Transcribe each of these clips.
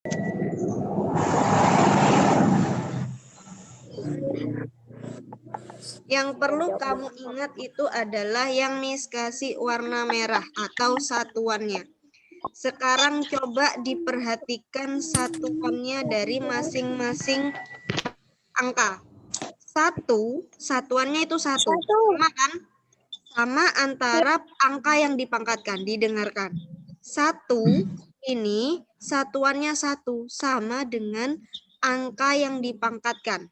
Yang perlu kamu ingat itu adalah yang Miss kasih warna merah atau satuannya. Sekarang coba diperhatikan satuannya dari masing-masing angka. 1, satuannya itu 1. Sama kan? Sama antara angka yang dipangkatkan, didengarkan. 1 ini satuannya 1, sama dengan angka yang dipangkatkan.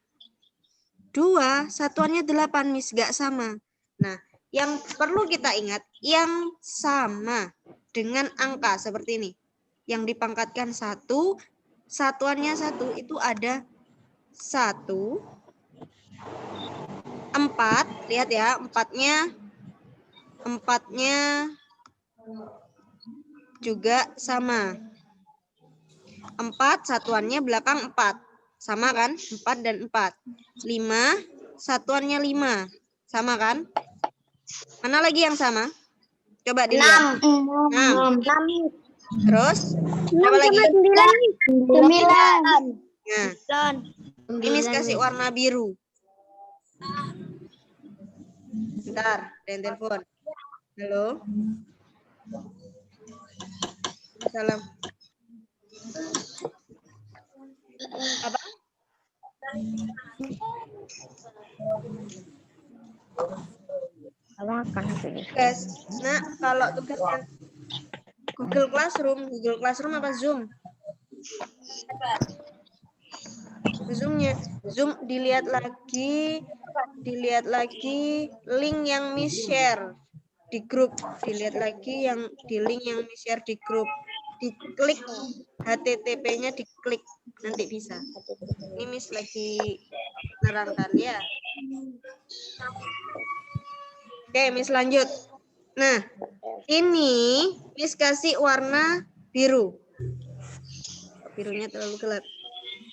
2, satuannya 8, Miss, gak sama. Nah, yang perlu kita ingat, yang sama dengan angka seperti ini. Yang dipangkatkan 1, satuannya 1, itu ada 1, 4, lihat ya, empatnya juga sama. 4, satuannya belakang 4. Sama kan? 4 dan 4. 5, satuannya 5. Sama kan? Mana lagi yang sama? Coba dilihat. 6. Terus? Apa lagi? 9. Nah, ini kasih warna biru. Bentar, ada yang telepon. Halo? Salam. Apa? Guys, nah kalau tugasnya Google Classroom apa Zoom? Zoom-nya. Zoom dilihat lagi link yang Miss share di grup. Dilihat lagi di link yang Miss share di grup. Diklik HTTP-nya, diklik, nanti bisa. Ini Miss lagi nerangkan ya. Oke, Miss lanjut. Nah, ini Miss kasih warna biru. Birunya terlalu gelap.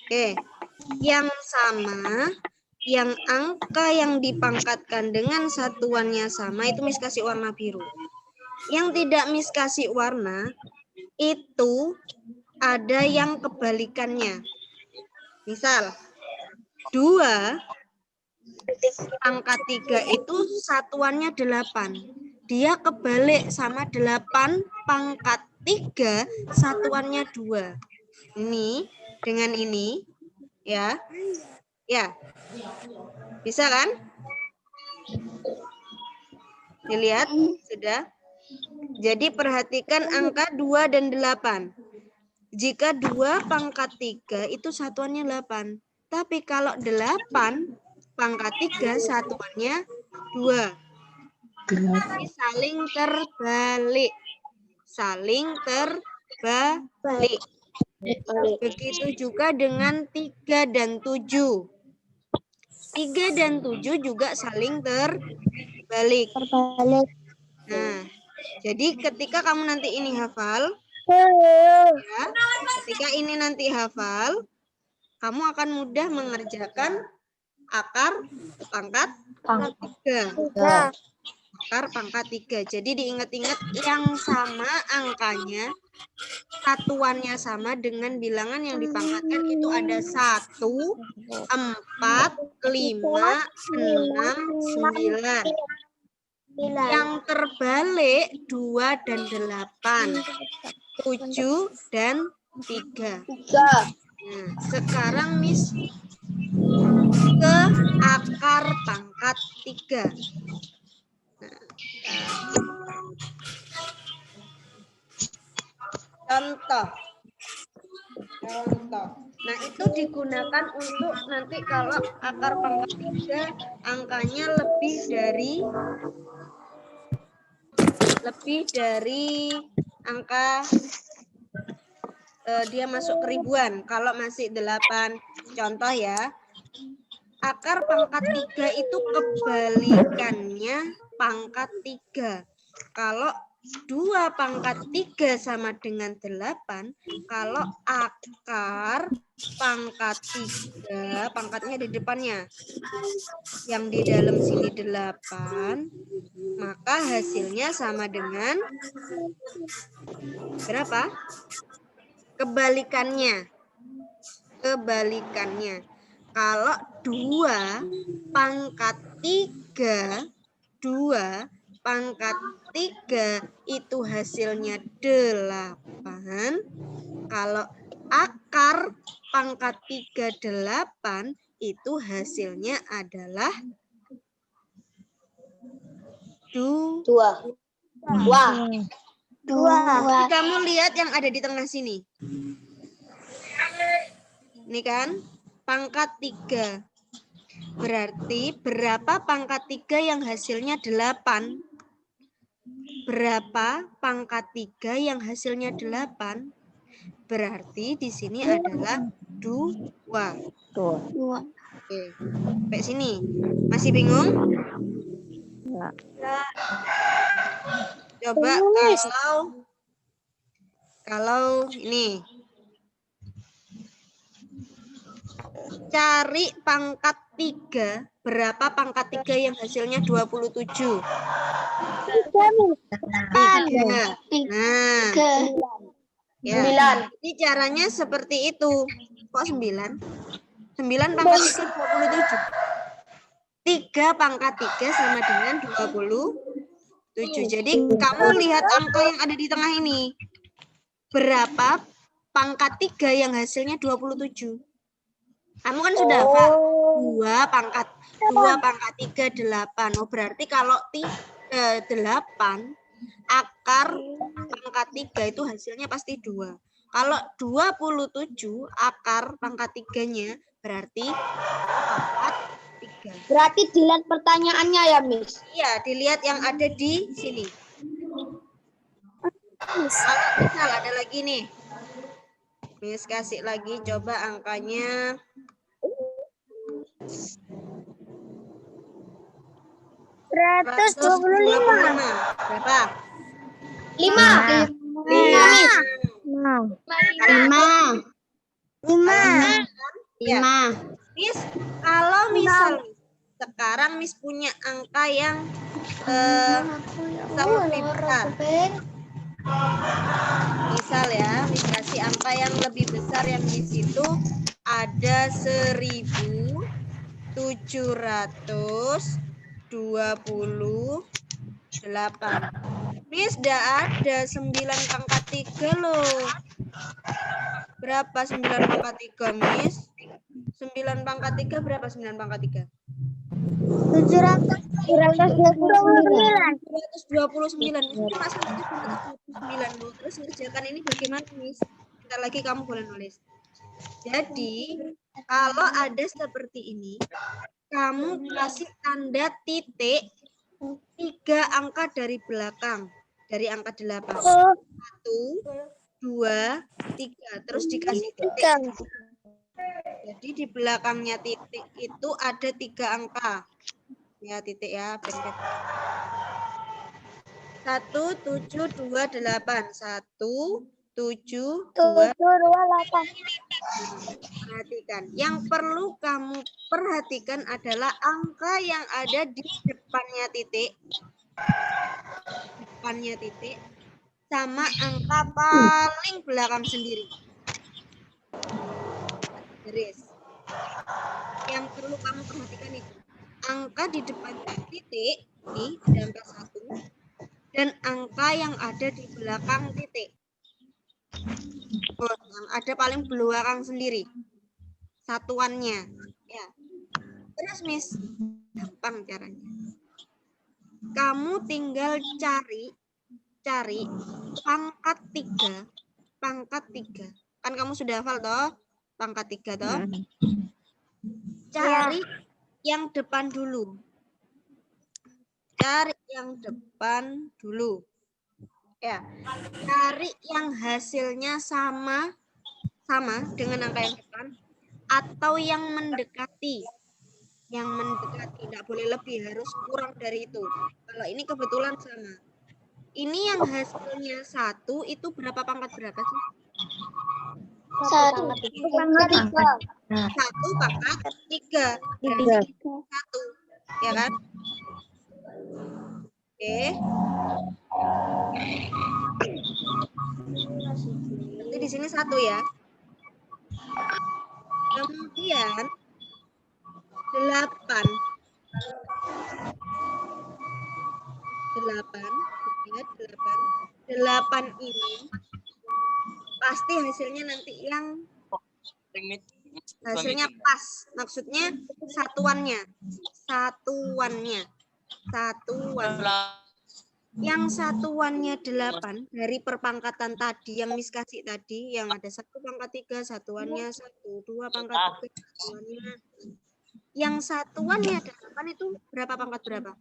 Oke, yang sama, yang angka yang dipangkatkan dengan satuannya sama, itu Miss kasih warna biru. Yang tidak Miss kasih warna, itu ada yang kebalikannya. Misal, 2 pangkat 3 itu satuannya 8. Dia kebalik sama 8 pangkat 3 satuannya 2. Ini dengan ini ya. Ya. Bisa kan? Dilihat sudah. Jadi perhatikan angka 2 dan 8. Jika 2 pangkat 3 itu satuannya 8. Tapi kalau 8 pangkat 3 satuannya 2. Jadi saling terbalik. Saling terbalik. Begitu juga dengan 3 dan 7. 3 dan 7 juga saling terbalik. Nah, jadi ketika kamu nanti ini hafal, ya, ketika ini nanti hafal, kamu akan mudah mengerjakan akar pangkat 3. Akar pangkat 3. Jadi diingat-ingat yang sama angkanya, satuannya sama dengan bilangan yang dipangkatkan itu ada 1, 4, 5, 6, 9. Yang terbalik 2 dan 8, 7 dan 3. Nah, sekarang Miss ke akar pangkat 3. Contoh. Nah, itu digunakan untuk nanti kalau akar pangkat 3 angkanya lebih dari angka dia masuk ke ribuan. Kalau masih 8, contoh ya. Akar pangkat 3 itu kebalikannya pangkat 3. Kalau 2 pangkat 3 sama dengan 8, kalau akar pangkat 3, pangkatnya di depannya, yang di dalam sini 8, maka hasilnya sama dengan berapa? Kebalikannya. Kalau 2 pangkat 3, 2 pangkat 3 itu hasilnya 8. Kalau akar pangkat 3 8 itu hasilnya adalah 2. Jadi kamu lihat yang ada di tengah sini. Ini kan pangkat 3. Berarti berapa pangkat 3 yang hasilnya 8? Berapa pangkat 3 yang hasilnya 8? Berarti di sini adalah 2. Oke. Sampai sini. Masih bingung? Coba kalau ini. Cari pangkat 3. Berapa pangkat 3 yang hasilnya 27? 3. Nah. Ya. Jadi caranya seperti itu. Kok 9? 9 pangkat 3 27. 3 pangkat 3 sama dengan 27. Jadi kamu lihat angka yang ada di tengah ini. Berapa pangkat 3 yang hasilnya 27? Kamu kan sudah hafal. 2 pangkat 3 8. Oh, berarti kalau 8 akar pangkat 3 itu hasilnya pasti 2. Kalau 27 akar pangkat 3-nya berarti pangkat 3. Berarti dilihat pertanyaannya ya, Miss? Iya, dilihat yang ada di sini. Kalau misal ada lagi nih. Miss kasih lagi coba angkanya. 125. Berapa? 5. 5. Miss, kalau misal sekarang Miss punya angka yang lebih besar. Misal ya, Miss kasih angka yang lebih besar yang di situ ada 1728. Miss, udah ada 9 pangkat 3 loh. Berapa 9 pangkat 3, Miss? 9 pangkat 3 berapa 9 pangkat 3? 229. Cuma 229. Terus ngerjakan ini bagaimana, Miss? Bentar lagi kamu boleh nulis. Jadi, kalau ada seperti ini, kamu kasih tanda titik 3 angka dari belakang. Dari angka 8. 1, 2, 3. Terus dikasih titik. Jadi di belakangnya titik itu ada 3 angka. Ya, titik ya. 1728. 1728. Perhatikan. Yang perlu kamu perhatikan adalah angka yang ada di depannya titik. Sama angka paling belakang sendiri. Garis. Yang perlu kamu perhatikan itu angka di depan titik, ini ada angka 1, dan angka yang ada di belakang titik. Yang ada paling belakang sendiri. Satuannya. Ya. Terus, Miss, gampang caranya. Kamu tinggal cari pangkat 3. Kan kamu sudah hafal toh? Pangkat 3 toh? Cari yang depan dulu. Ya. Cari yang hasilnya sama dengan angka yang depan atau yang mendekati. Yang mendekati, tidak boleh lebih, harus kurang dari itu. Kalau ini kebetulan sama. Ini yang hasilnya 1 itu berapa pangkat berapa sih? 1 pangkat 3. 1 pangkat 3. Berarti 1. Ya kan? Oke. Nanti di sini 1 ya. Kemudian 8. 8 ini pasti hasilnya nanti yang hasilnya pas. Maksudnya satuannya. Yang satuannya 8 dari perpangkatan tadi yang Miss kasih tadi, yang ada 1 pangkat 3 satuannya 1, 2 pangkat 3 satuannya. Yang satuannya 8 itu berapa pangkat berapa?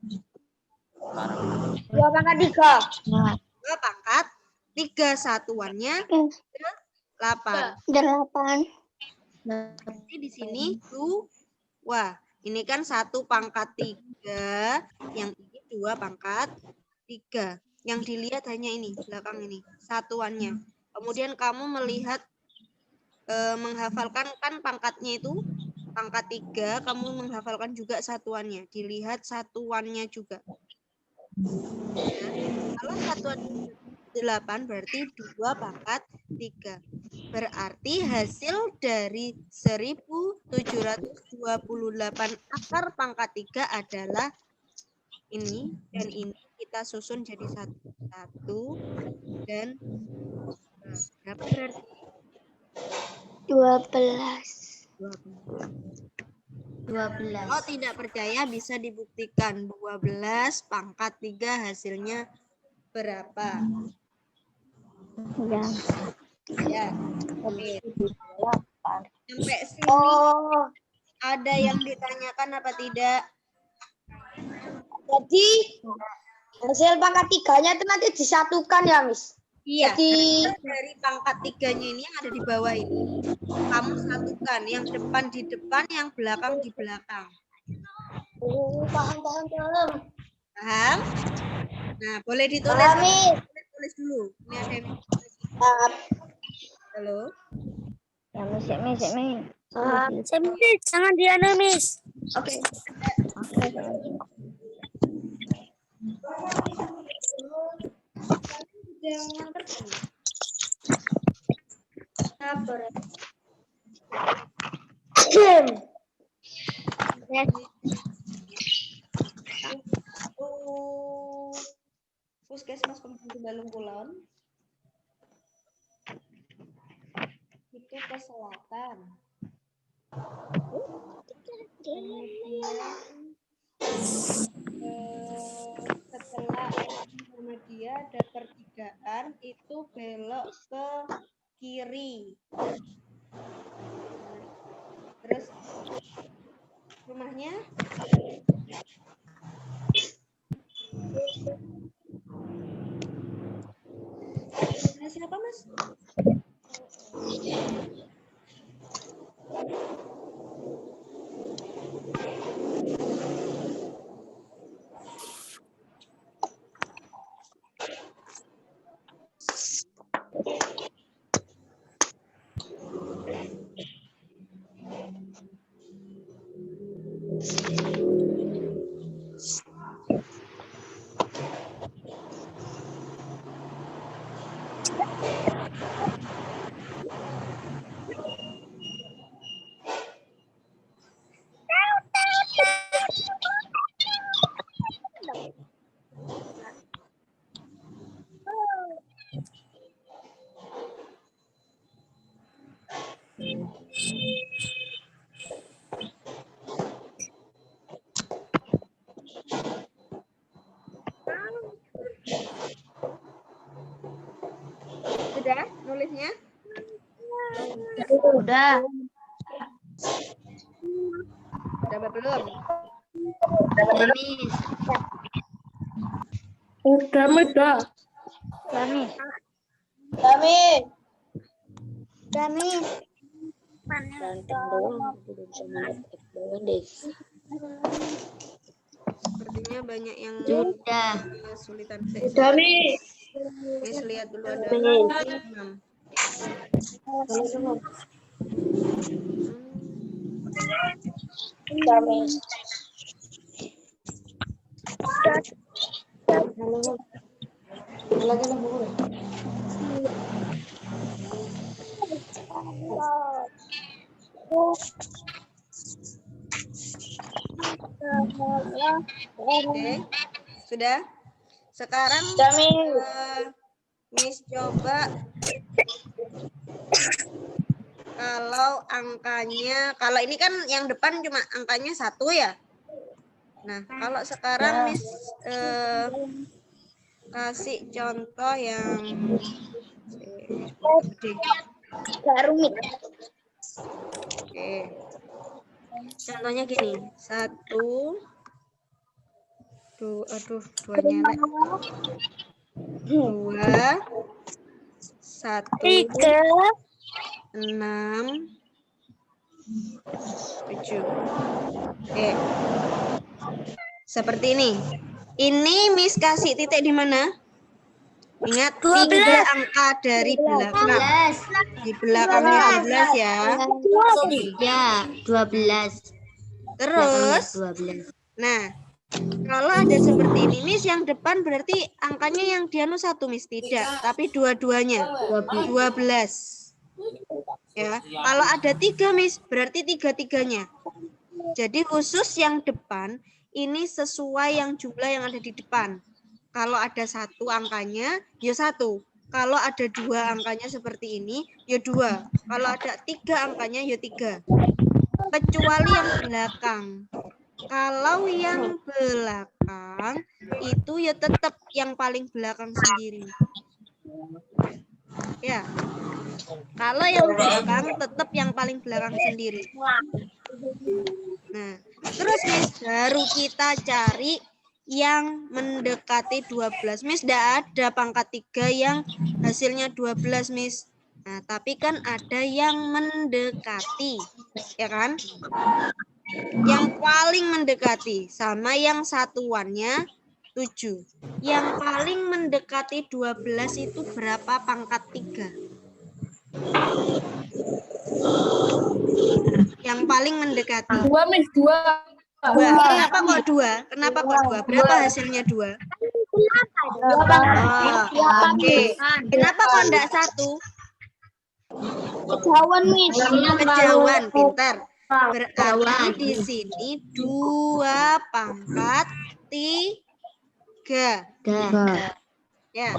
2 pangkat 3. 2 pangkat 3 satuannya 8. 8. Berarti di sini 2. Ini kan 1 pangkat 3, yang ini 2 pangkat 3. Yang dilihat hanya ini, belakang ini, satuannya. Kemudian kamu melihat, menghafalkan kan pangkatnya itu, pangkat 3, kamu menghafalkan juga satuannya. Dilihat satuannya juga. Ya. Kalau satuan 8 berarti 2 pangkat 3. Berarti hasil dari 1728 akar pangkat 3 adalah ini dan ini kita susun jadi 1 dan berapa berarti? 12. Kalau tidak percaya bisa dibuktikan 12 pangkat 3 hasilnya berapa? Ya. Oke. Sampai sini ada yang ditanyakan apa tidak? Jadi hasil pangkat 3-nya itu nanti disatukan ya, Miss? Iya. Jadi dari pangkat 3-nya ini yang ada di bawah ini, kamu satukan. Yang depan di depan, yang belakang di belakang. Paham. Paham? Nah, boleh ditulis. Paham, Boleh tulis dulu. Ini ada yang halo. Ya, Miss. Jangan dianu, Miss. Oke. Jangan kerja. Sabar. Puskesmas Kabupaten Balung Kulon itu ke selatan. Setelah Muhammadiyah ada pertigaan itu belok ke kiri. Terus rumahnya siapa, Mas? Sudah nulisnya? Udah. Udah belum? Miss. Udah. Sepertinya banyak yang kesulitan. Udah, Miss. Miss lihat dulu ada 6. Udah, Miss. Oke, sudah. Sekarang Miss coba kalau angkanya, kalau ini kan yang depan cuma angkanya 1 ya. Nah, kalau sekarang Miss kasih contoh yang gede. Gak rumit. Oke. Contohnya gini, 1, 2, aduh, 2 nyelek. 2, 1, 6, 7. Oke. Seperti ini. Ini Miss kasih titik di mana? Ingat 3 angka dari belakang. Di belakangnya 12 ya. Ya, 12. Terus, 12. nah, kalau ada seperti ini, Miss, yang depan berarti angkanya yang dianu 1, Miss. Tidak, tapi dua-duanya. 12. Ya, kalau ada 3, Miss, berarti 3-3-nya. Jadi khusus yang depan, ini sesuai yang jumlah yang ada di depan. Kalau ada 1 angkanya, ya 1. Kalau ada 2 angkanya seperti ini, ya 2. Kalau ada 3 angkanya, ya 3. Kecuali yang belakang. Kalau yang belakang itu ya tetap yang paling belakang sendiri. Ya. Kalau yang belakang tetap yang paling belakang sendiri. Nah, terus Miss baru kita cari yang mendekati 12. Miss tidak ada pangkat 3 yang hasilnya 12, Miss. Nah, tapi kan ada yang mendekati. Ya kan? Yang paling mendekati sama yang satuannya 7. Yang paling mendekati 12 itu berapa pangkat 3? Yang paling mendekati. 2, Miss, 2. 2. Kenapa kok 2? Kenapa kok 2? Berapa hasilnya 2? Oh, oke. Kenapa kok enggak 1? Kejauhan, Miss. Kejauhan, pintar. Berarti di sini 2 pangkat 3. Ya,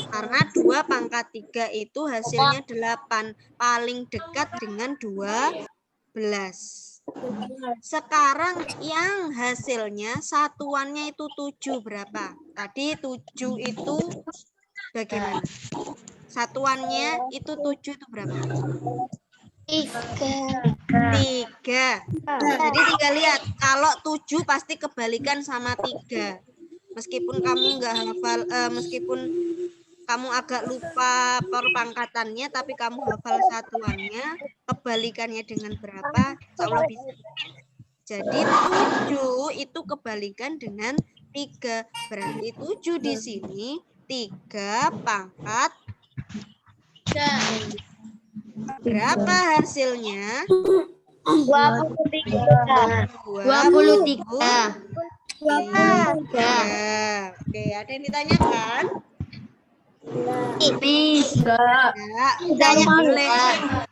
karena 2 pangkat 3 itu hasilnya 8. Paling dekat dengan 12. Sekarang yang hasilnya satuannya itu 7 berapa? Tadi 7 itu bagaimana? Satuannya itu 7 itu berapa? 3. Jadi tinggal lihat, kalau 7 pasti kebalikan sama 3. Meskipun kamu nggak hafal, meskipun kamu agak lupa perpangkatannya, tapi kamu hafal satuannya, kebalikannya dengan berapa, insya Allah bisa. Jadi 7 itu kebalikan dengan 3. Berarti 7 di sini 3 pangkat. Berapa hasilnya? 23. 23. Oke, ada yang ditanyakan? Miss. Enggak, ditanya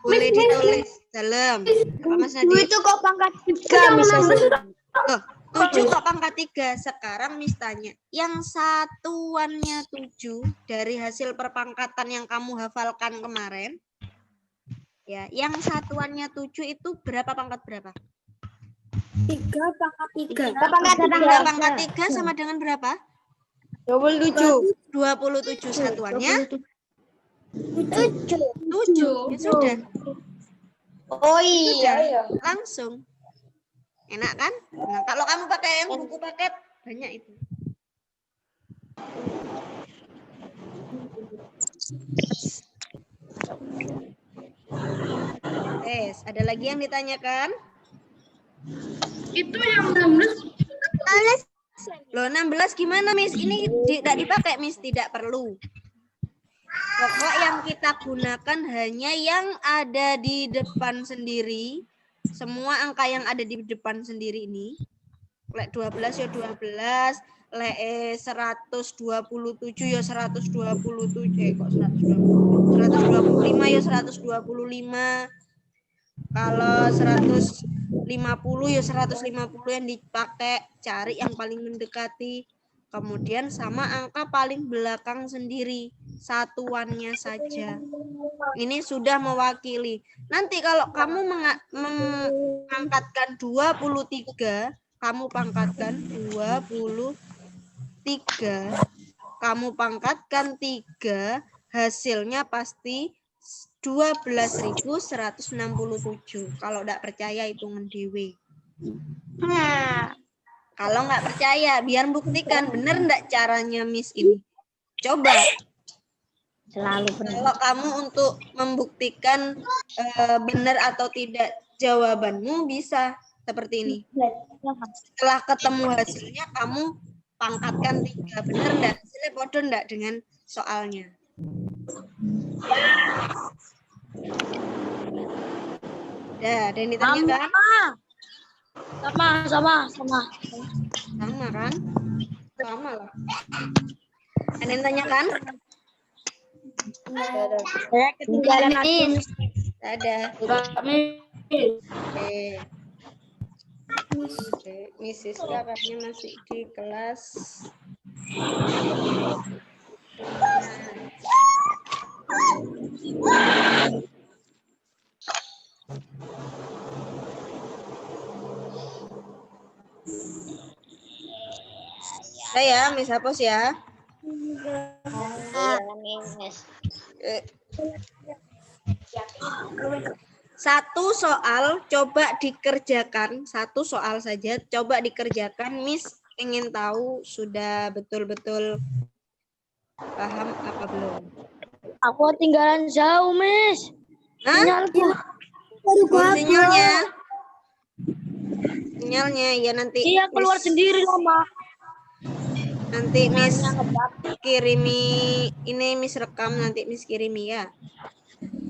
boleh ditulis dalam. Apa Mas Nadi? Itu kok pangkat 3, Miss. Oh, 7 kok pangkat 3. Sekarang Miss tanya, yang satuannya 7 dari hasil perpangkatan yang kamu hafalkan kemarin, ya, yang satuannya 7 itu berapa pangkat berapa? 3 pangkat 3. 3 pangkat 3 sama dengan berapa? 27. 27 satuannya 7. 7. Ya sudah. Oh iya. Langsung. Enak kan? Nah, kalau kamu pakai yang buku paket banyak itu. Ada lagi yang ditanyakan? Itu yang 16. Loh, 16 gimana, Miss? Ini tidak dipakai, Miss. Tidak perlu. Pokok yang kita gunakan hanya yang ada di depan sendiri. Semua angka yang ada di depan sendiri ini. Lek 12 ya 12, lek 127 ya 127, kok 120, 125 ya 125. Kalau 150 ya 150 yang dipakai, cari yang paling mendekati. Kemudian sama angka paling belakang sendiri, satuannya saja. Ini sudah mewakili. Nanti kalau kamu mengangkatkan 23, kamu pangkatkan 23, kamu pangkatkan 3, hasilnya pasti 12.167. Kalau tidak percaya hitungan dewe. Kalau nggak percaya, biar buktikan benar enggak caranya Miss ini. Coba. Selalu Kalau kamu untuk membuktikan benar atau tidak jawabanmu bisa seperti ini. Setelah ketemu hasilnya, kamu pangkatkan 3. Benar enggak? Hasilnya bodoh enggak dengan soalnya? Ya, ada yang ditanyakan? Sama. Sama kan? Sama lah. Ada yang tanyakan? Saya ketinggalan Miss. Ada. Kami. Oke. Miss Siska katanya masih di kelas. Saya Miss hapus ya. Satu soal coba dikerjakan, satu soal saja coba dikerjakan. Miss ingin tahu sudah betul-betul paham apa belum? Aku tinggalan jauh, Miss. Hah? Sinyalku. Sinyalnya? Sinyalnya ya nanti. Iya, keluar Miss, sendiri lama. nanti Miss kirimi ini, Miss rekam, nanti Miss kirimi ya.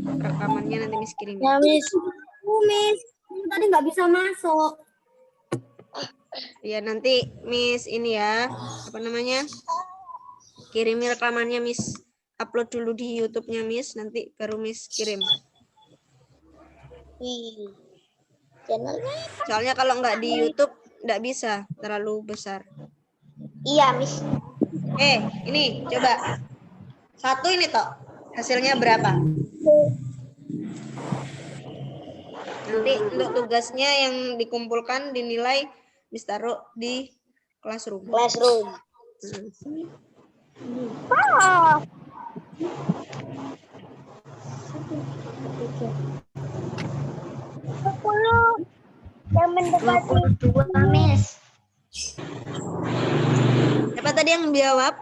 Rekamannya nanti Miss kirimi. Ya, Miss. Miss, tadi nggak bisa masuk. Ya nanti Miss ini ya, apa namanya? Kirimi rekamannya, Miss upload dulu di YouTube-nya Miss, nanti baru Miss kirim. Channelnya. Soalnya kalau nggak di YouTube nggak bisa, terlalu besar. Iya, Miss. Ini coba. Satu ini toh, hasilnya berapa? Nanti untuk tugasnya yang dikumpulkan dinilai Miss taruh di classroom. Classroom. Yang mendekati 22, Miss. Siapa tadi yang menjawab?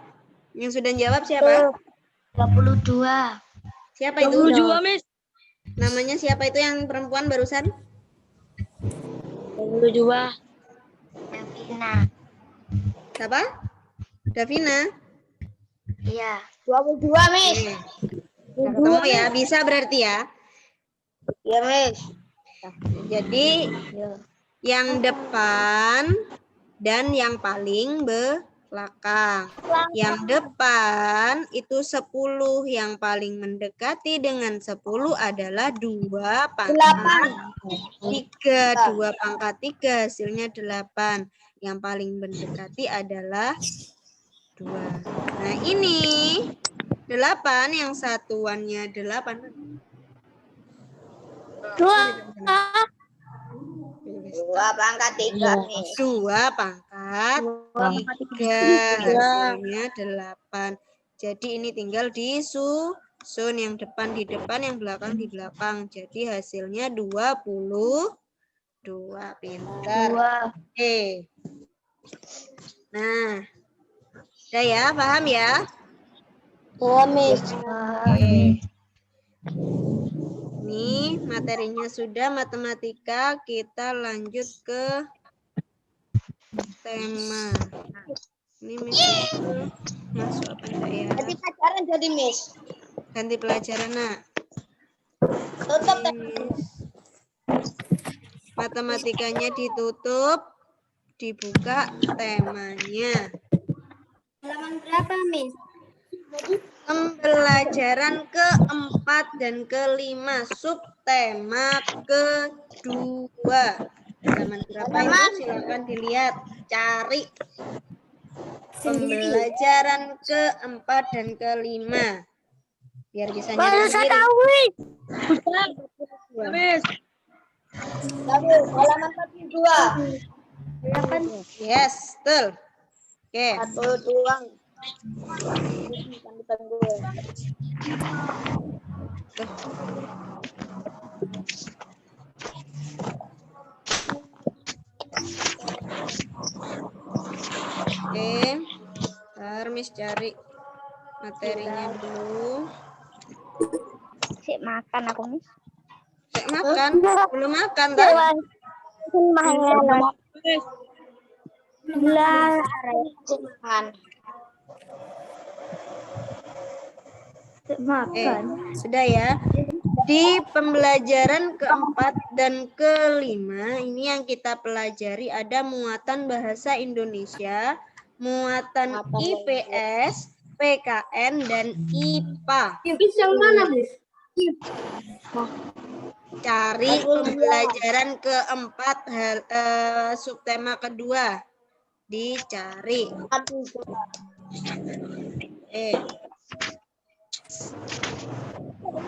Yang sudah jawab siapa? 22. Siapa itu? 22, Miss. Namanya siapa itu yang perempuan barusan? 22. Davina. Siapa? Davina. Iya. 22, Miss. Nggak ketemu ya, bisa berarti ya. Iya, Miss. Jadi yang depan dan yang paling belakang. Yang depan itu 10, yang paling mendekati dengan 10 adalah 2 pangkat 3. 2 pangkat 3 hasilnya 8. Yang paling mendekati adalah 2. Nah ini 8 yang satuannya 8. 2 pangkat 3, Miss. 2 pangkat 3 hasilnya 8. Jadi ini tinggal disusun, yang depan di depan, yang belakang di belakang. Jadi hasilnya 22. Pintar. Oke. Nah, udah ya, paham ya? Iya, Miss. Oke. Ini materinya sudah matematika, kita lanjut ke tema. Ini Miss masuk apa enggak ya? Jadi pelajaran jadi, Miss. Ganti pelajaran, Nak. Tutup. Matematikanya ditutup, Dibuka temanya. Halaman berapa, Miss? Pembelajaran keempat dan kelima, subtema kedua. Halaman berapa itu? Silakan dilihat, cari. Pembelajaran keempat dan kelima. Biar bisa nyari sendiri. Halaman 42. Yes, betul. Oke. 42. Oke. Ntar Miss cari materinya dulu. Sik makan aku, Miss. Cek makan. Belum makan, kan? Sudah ya. Di pembelajaran keempat dan kelima, ini yang kita pelajari ada muatan bahasa Indonesia, muatan IPS, PKN, dan IPA. Miss yang mana, Miss? Cari pembelajaran keempat, subtema kedua. Dicari.